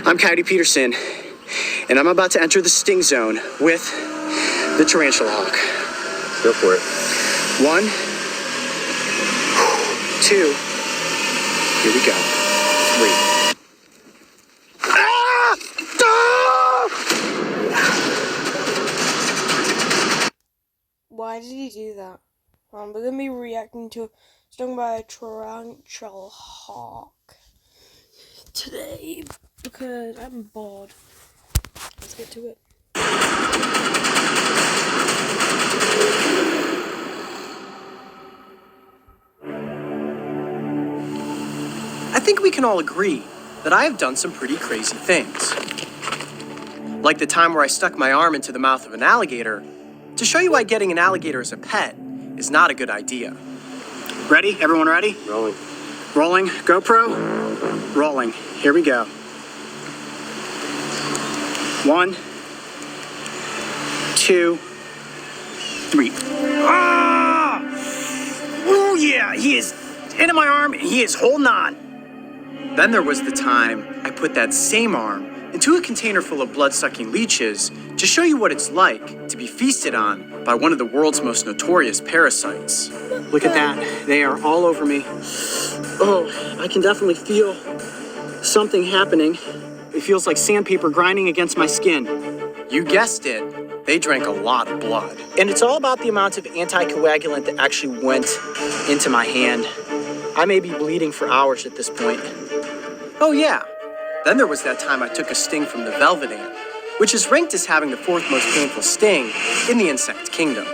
I'm Coyote Peterson, and I'm about to enter the sting zone with the tarantula hawk. Go for it. 1, 2, here we go. 3. Ah! Ah! Why did he do that? We're gonna be reacting to stung by a tarantula hawk today because I'm bored. Let's get to it. I think we can all agree that I have done some pretty crazy things. Like the time where I stuck my arm into the mouth of an alligator to show you why getting an alligator as a pet is not a good idea. Ready? Everyone ready? Rolling. Rolling. GoPro. Rolling. Here we go. 1, 2, 3. Ah! Oh yeah, he is into my arm and he is holding on. Then there was the time I put that same arm into a container full of blood-sucking leeches to show you what it's like to be feasted on by one of the world's most notorious parasites. Look at that. They are all over me. Oh, I can definitely feel something happening. It feels like sandpaper grinding against my skin. You guessed it. They drank a lot of blood. And it's all about the amount of anticoagulant that actually went into my hand. I may be bleeding for hours at this point. Oh yeah. Then there was that time I took a sting from the velvet ant, which is ranked as having the 4th most painful sting in the insect kingdom.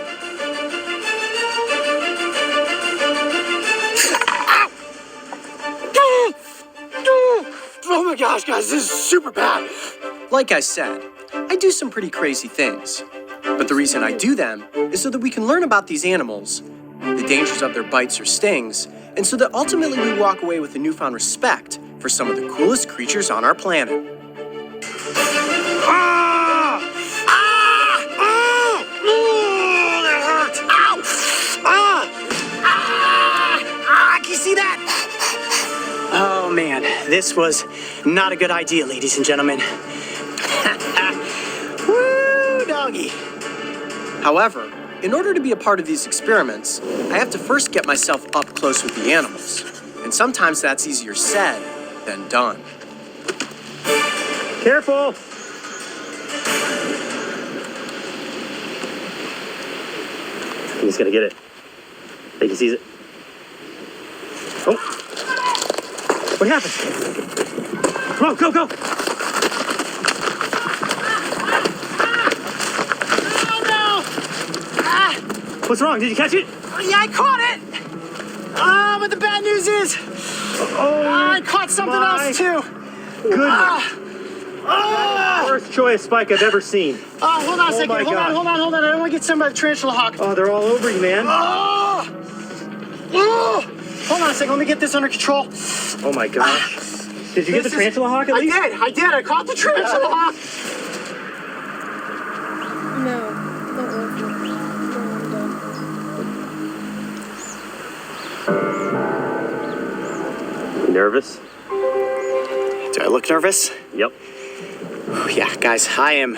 Oh my gosh, guys, this is super bad. Like I said, I do some pretty crazy things. But the reason I do them is so that we can learn about these animals, the dangers of their bites or stings, and so that ultimately we walk away with a newfound respect for some of the coolest creatures on our planet. Ah! Ah! Ah! Oh, that hurt! Ow! Ah! Ah! Ah! Can you see that? Oh man, this was not a good idea, ladies and gentlemen. Woo, doggy. However, in order to be a part of these experiments, I have to first get myself up close with the animals. And sometimes that's easier said than done. Careful! You just gotta get it. I think he sees it. Oh! What happened? Come on, go, go! Oh no! Ah! What's wrong? Did you catch it? Yeah, I caught it! Ah, but the bad news is, I caught something else too. Goodness. Worst choice spike I've ever seen. Oh, hold on a second. my Hold God. on. I don't want to get stung by the tarantula hawk. Oh, they're all over you, man. Oh! Oh! Hold on a second. Let me get this under control. Oh my gosh. Did you get the tarantula hawk at least? I did. I caught the tarantula hawk. No, don't work for me. No, I'm done. Nervous? Do I look nervous? Yep. Yeah, guys, I am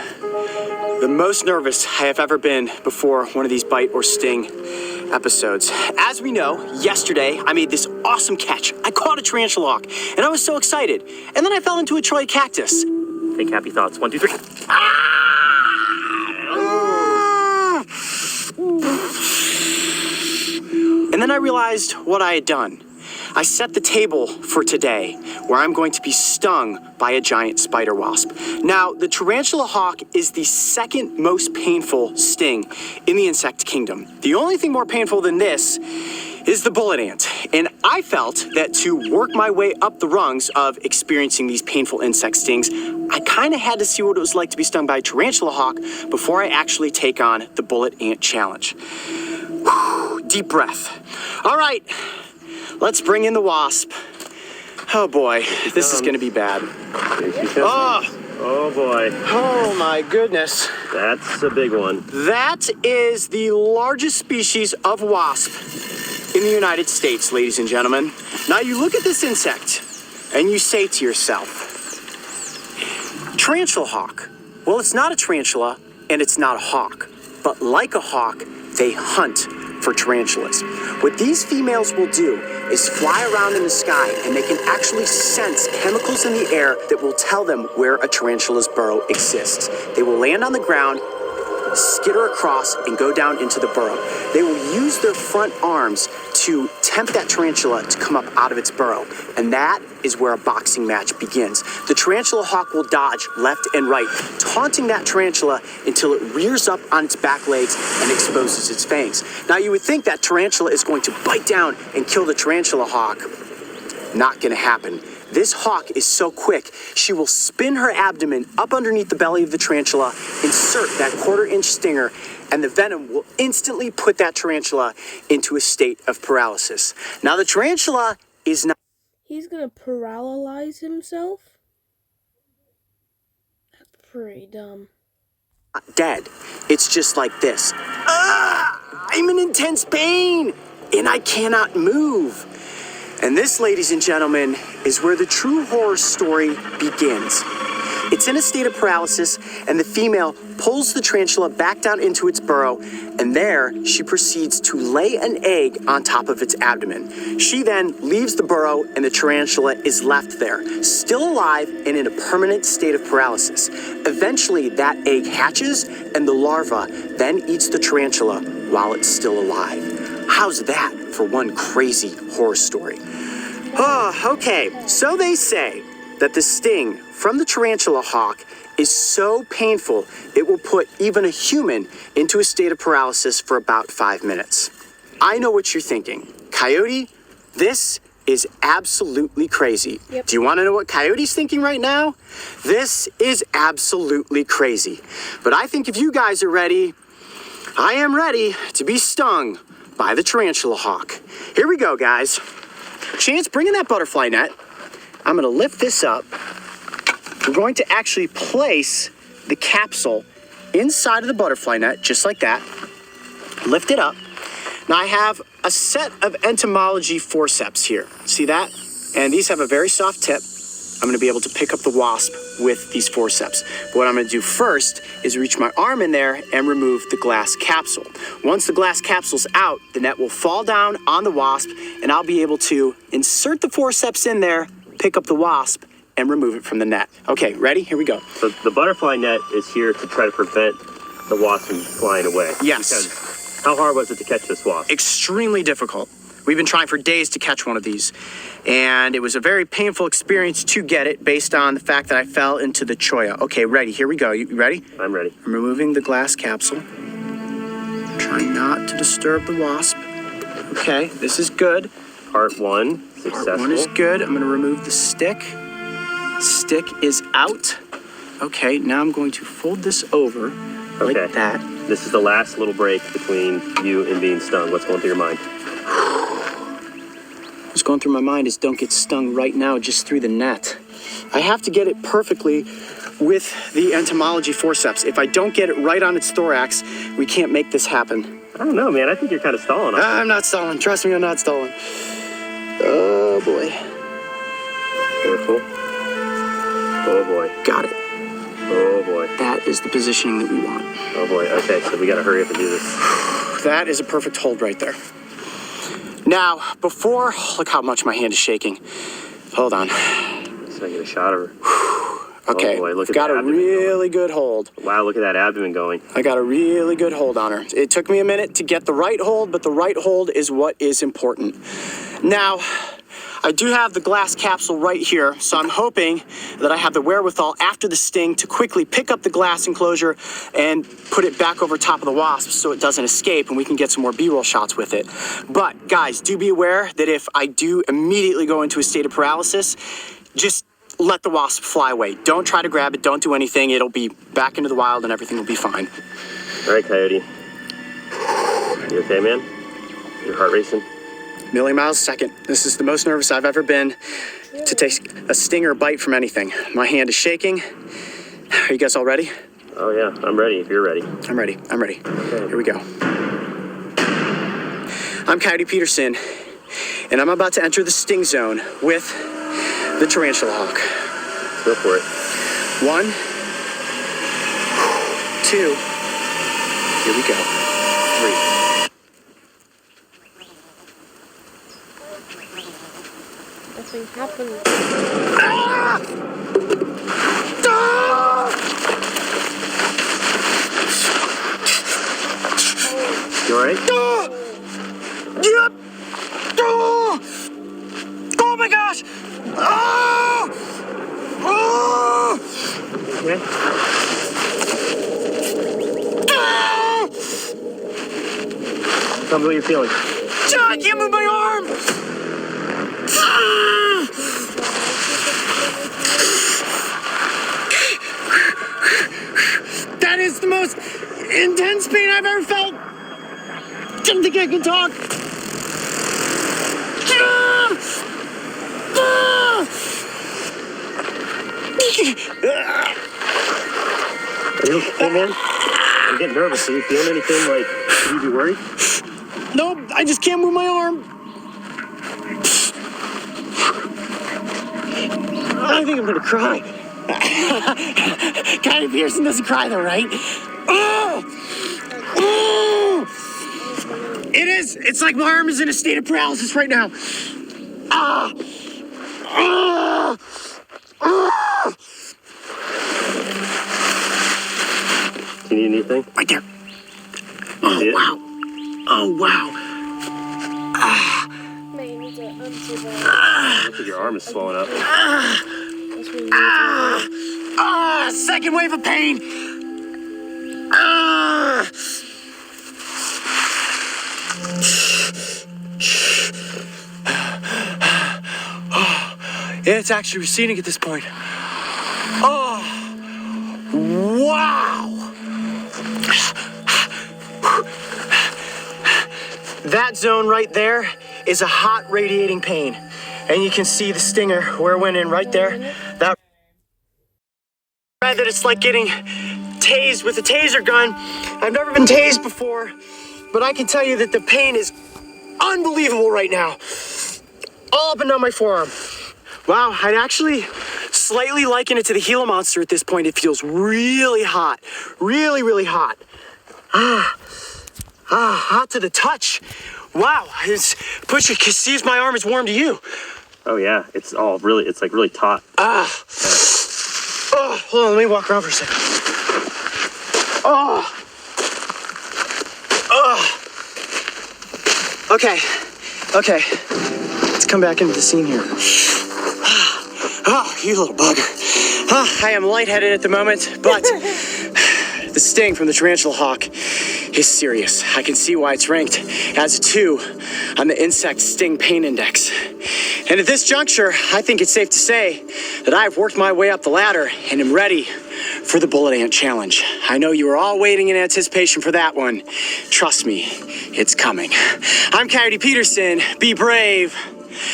the most nervous I have ever been before one of these bite or sting episodes. As we know, yesterday I made this awesome catch. I caught a tarantula hawk, and I was so excited. And then I fell into a Troy cactus. Think happy thoughts. 1, 2, 3. And then I realized what I had done. I set the table for today, where I'm going to be stung by a giant spider wasp. Now, the tarantula hawk is the 2nd most painful sting in the insect kingdom. The only thing more painful than this is the bullet ant. And I felt that to work my way up the rungs of experiencing these painful insect stings, I kind of had to see what it was like to be stung by a tarantula hawk before I actually take on the bullet ant challenge. Whew, deep breath. All right. Let's bring in the wasp. Oh boy, this is gonna be bad. Oh boy. Oh my goodness. That's a big one. That is the largest species of wasp in the United States, ladies and gentlemen. Now you look at this insect and you say to yourself, Tarantula hawk. Well, it's not a tarantula and it's not a hawk, but like a hawk, they hunt for tarantulas. What these females will do is fly around in the sky and they can actually sense chemicals in the air that will tell them where a tarantula's burrow exists. They will land on the ground, skitter across, and go down into the burrow. They will use their front arms to tempt that tarantula to come up out of its burrow. And that is where a boxing match begins. The tarantula hawk will dodge left and right, taunting that tarantula until it rears up on its back legs and exposes its fangs. Now you would think that tarantula is going to bite down and kill the tarantula hawk. Not gonna happen. This hawk is so quick, she will spin her abdomen up underneath the belly of the tarantula, insert that 1/4-inch stinger, and the venom will instantly put that tarantula into a state of paralysis. Now the tarantula is not He's gonna paralyze himself? That's pretty dumb. dead. It's just like this. I'm in intense pain, and I cannot move. And this, ladies and gentlemen, is where the true horror story begins. It's in a state of paralysis, and the female pulls the tarantula back down into its burrow, and there she proceeds to lay an egg on top of its abdomen. She then leaves the burrow, and the tarantula is left there, still alive and in a permanent state of paralysis. Eventually, that egg hatches, and the larva then eats the tarantula while it's still alive. How's that for one crazy horror story? Okay, so they say that the sting from the tarantula hawk is so painful it will put even a human into a state of paralysis for about 5 minutes. I know what you're thinking. Coyote, this is absolutely crazy. Yep. Do you want to know what Coyote's thinking right now? This is absolutely crazy. But I think if you guys are ready, I am ready to be stung by the tarantula hawk. Here we go, guys. Chance, bring in that butterfly net. I'm gonna lift this up. We're going to actually place the capsule inside of the butterfly net, just like that. Lift it up. Now I have a set of entomology forceps here. See that? And these have a very soft tip. I'm gonna be able to pick up the wasp with these forceps. But what I'm gonna do first is reach my arm in there and remove the glass capsule. Once the glass capsule's out, the net will fall down on the wasp, and I'll be able to insert the forceps in there, pick up the wasp, and remove it from the net. Okay, ready? Here we go. So the butterfly net is here to try to prevent the wasp from flying away. Yes. Because how hard was it to catch this wasp? Extremely difficult. We've been trying for days to catch one of these, and it was a very painful experience to get it based on the fact that I fell into the cholla. Okay, ready, here we go. You ready? I'm ready. I'm removing the glass capsule. Trying not to disturb the wasp. Okay, this is good. Part 1, successful. Part 1 is good. I'm gonna remove the stick. Stick is out. Okay, now I'm going to fold this over like that. This is the last little break between you and being stung. What's going through your mind? What's going through my mind is don't get stung right now just through the net. I have to get it perfectly with the entomology forceps. If I don't get it right on its thorax, we can't make this happen. I don't know, man. I think you're kind of stalling. I'm not stalling. Trust me, I'm not stalling. Oh, boy. Careful. Oh, boy. Got it. Oh, boy. That is the positioning that we want. Oh, boy. Okay, so we got to hurry up and do this. That is a perfect hold right there. Now, look how much my hand is shaking. Hold on. So I get a shot of her. Okay, oh boy, look I've got at a really good hold. Wow, look at that abdomen going. I got a really good hold on her. It took me a minute to get the right hold, but the right hold is what is important. Now, I do have the glass capsule right here, so I'm hoping that I have the wherewithal after the sting to quickly pick up the glass enclosure and put it back over top of the wasp so it doesn't escape and we can get some more B-roll shots with it. But guys, do be aware that if I do immediately go into a state of paralysis, just let the wasp fly away. Don't try to grab it, don't do anything. It'll be back into the wild and everything will be fine. All right, Coyote. You okay, man? Your heart racing? Million miles a second. This is the most nervous I've ever been to take a sting or a bite from anything. My hand is shaking. Are you guys all ready? Oh yeah, I'm ready if you're ready. I'm ready. Okay. Here we go. I'm Coyote Peterson, and I'm about to enter the sting zone with the tarantula hawk. Go for it. 1, 2. Here we go. 3. Nothing happened. Ah! Ah! You alright? Ah! Yep! Ah! Oh my gosh! Ah! Ah! Okay. Ah! Tell me what you're feeling. Ah, I can't move my arm! Ah! That is the most intense pain I've ever felt. Don't think I can talk. Ah! Ah! Are you okay, man? I'm getting nervous. Are you feeling anything like you be worried? Nope, I just can't move my arm. I think I'm gonna cry. Connie Pearson doesn't cry though, right? Oh! Oh! It is. It's like my arm is in a state of paralysis right now. Ah! Ah! Ah! Do you need anything? Right there. Oh Yeah. wow. Oh wow. Mate, you need to undo that. Looks like your arm is swelling up. That's what you need to do. Second wave of pain. Ah! It's actually receding at this point. Oh, wow. That zone right there is a hot radiating pain. And you can see the stinger where it went in right there. That it's like getting tased with a taser gun. I've never been tased before, but I can tell you that the pain is unbelievable right now. All up and down my forearm. Wow, I'd actually slightly liken it to the Gila monster at this point. It feels really hot. Really, really hot. Hot to the touch. Wow, push it, see if my arm is warm to you. Oh yeah, it's like really taut. Oh, hold on, let me walk around for a second. Okay, let's come back into the scene here. Oh, you little bugger. I am lightheaded at the moment, but the sting from the tarantula hawk is serious. I can see why it's ranked as a 2 on the insect sting pain index. And at this juncture, I think it's safe to say that I've worked my way up the ladder and am ready for the bullet ant challenge. I know you are all waiting in anticipation for that one. Trust me, it's coming. I'm Coyote Peterson. Be brave.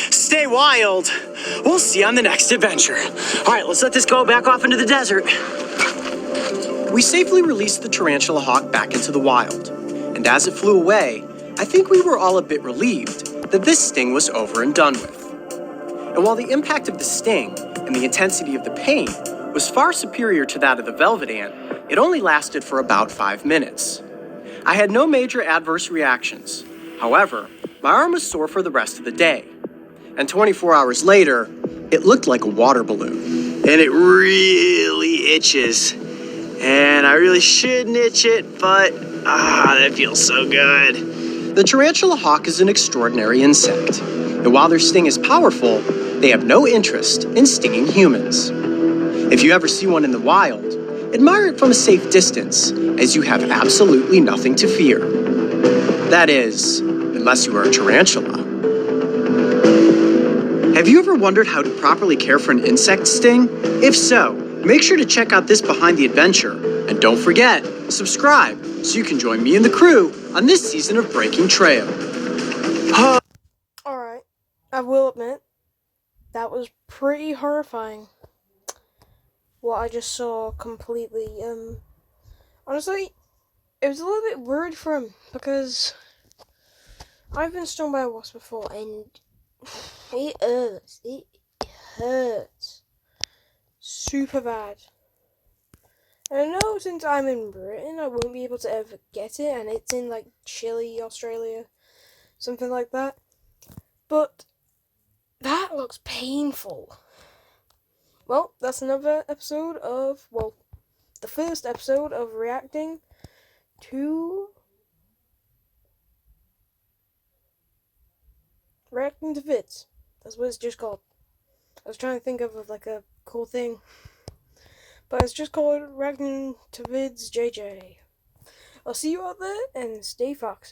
Stay wild. We'll see you on the next adventure. All right, let's let this go back off into the desert. We safely released the tarantula hawk back into the wild. And as it flew away, I think we were all a bit relieved that this sting was over and done with. And while the impact of the sting and the intensity of the pain was far superior to that of the velvet ant, it only lasted for about 5 minutes. I had no major adverse reactions. However, my arm was sore for the rest of the day. And 24 hours later, it looked like a water balloon. And it really itches. And I really shouldn't itch it, but that feels so good. The tarantula hawk is an extraordinary insect. And while their sting is powerful, they have no interest in stinging humans. If you ever see one in the wild, admire it from a safe distance, as you have absolutely nothing to fear. That is, unless you are a tarantula. Have you ever wondered how to properly care for an insect sting? If so, make sure to check out this Behind the Adventure. And don't forget, subscribe so you can join me and the crew on this season of Breaking Trail. Alright, I will admit, that was pretty horrifying. What I just saw completely, honestly, it was a little bit weird for him, because I've been stung by a wasp before, and it hurts super bad. And I know since I'm in Britain, I won't be able to ever get it, and it's in like Chile, Australia, something like that. But that looks painful. Well, that's another episode of, well, the first episode of reacting to vids. That's what it's just called. I was trying to think of like a cool thing, but it's just called reacting to vids JJ. I'll see you out there and stay foxy.